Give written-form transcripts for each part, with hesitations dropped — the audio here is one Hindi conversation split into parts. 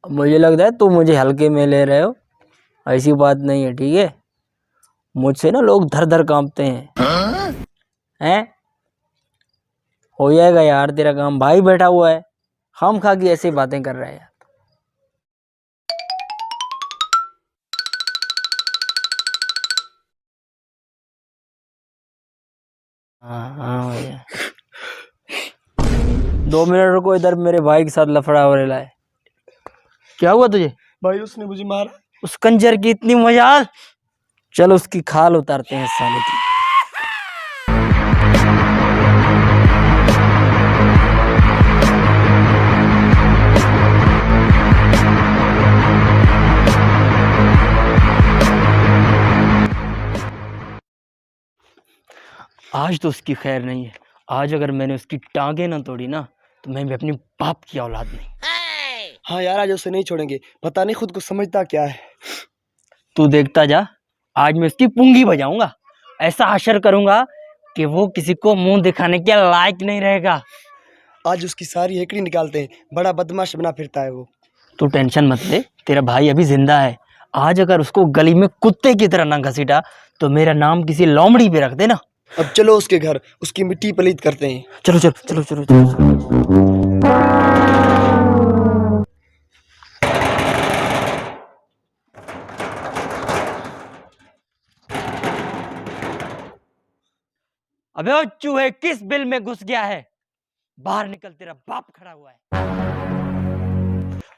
मुझे लगता है तुम मुझे हल्के में ले रहे हो, ऐसी बात नहीं है, ठीक है। मुझसे ना लोग धर धर कांपते हैं। हो जाएगा यार तेरा काम, भाई बैठा हुआ है, हम खा की ऐसी बातें कर रहे हैं। हाँ हाँ भैया, 2 मिनट रुको, इधर मेरे भाई के साथ लफड़ा हो रहा है। क्या हुआ तुझे? भाई उसने मुझे मारा। उस कंजर की इतनी मजाल, चलो उसकी खाल उतारते हैं साले की। आज तो उसकी खैर नहीं है। आज अगर मैंने उसकी टांगे ना तोड़ी ना, तो मैं भी अपनी बाप की औलाद नहीं। हाँ यार, आज उसे नहीं छोड़ेंगे, पता नहीं खुद को समझता क्या है। तू देखता जा, आज मैं उसकी पुंगी बजाऊंगा, ऐसा हशर करूंगा कि वो किसी को मुंह दिखाने के लायक नहीं रहेगा। आज उसकी सारी हेकड़ी निकालते हैं, बड़ा बदमाश बना फिरता है वो। तू टेंशन मत ले, तेरा भाई अभी जिंदा है। आज अगर उसको गली में कुत्ते की तरह ना घसीटा, तो मेरा नाम किसी लोमड़ी पे रख देना। अब चलो उसके घर, उसकी मिट्टी पलीत करते हैं। चलो चलो चलो चलो, चलो। अबे ओ चूहे, किस बिल में घुस गया है? बाहर निकल, तेरा बाप खड़ा हुआ है।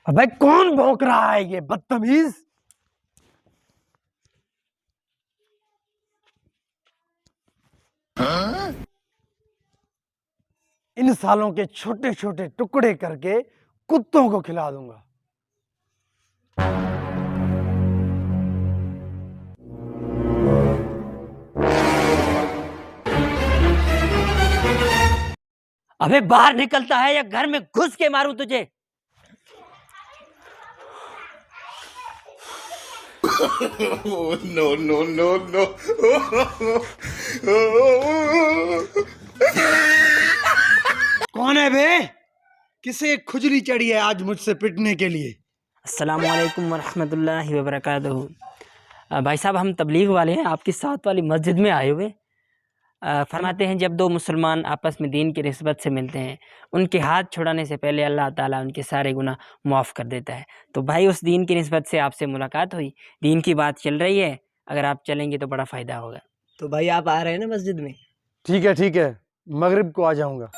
अबे कौन भौंक रहा है ये बदतमीज? इन सालों के छोटे छोटे टुकड़े करके कुत्तों को खिला दूंगा। अबे बाहर निकलता है या घर में घुस के मारूं तुझे? No, no, no, no. कौन है बे? किसे खुजली चढ़ी है आज मुझसे पिटने के लिए? अस्सलाम वालेकुम वरहमतुल्लाहि वबरकातुहू। भाई साहब, हम तबलीग वाले हैं, आपकी साथ वाली मस्जिद में आए हुए। फरमाते हैं जब दो मुसलमान आपस में दीन की निस्बत से मिलते हैं, उनके हाथ छुड़ाने से पहले अल्लाह ताला उनके सारे गुनाह माफ़ कर देता है। तो भाई उस दीन की निस्बत से आपसे मुलाकात हुई, दीन की बात चल रही है, अगर आप चलेंगे तो बड़ा फ़ायदा होगा। तो भाई आप आ रहे हैं ना मस्जिद में? ठीक है, मगरिब को आ जाऊंगा।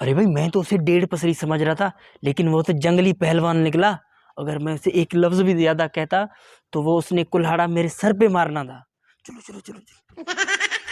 अरे भाई, मैं तो उसे 1.5 पसरी समझ रहा था, लेकिन वो तो जंगली पहलवान निकला। अगर मैं उसे एक लफ्ज़ भी ज़्यादा कहता तो वो उसने कुल्हाड़ा मेरे सर पे मारना था। चलो चलो चलो चलो।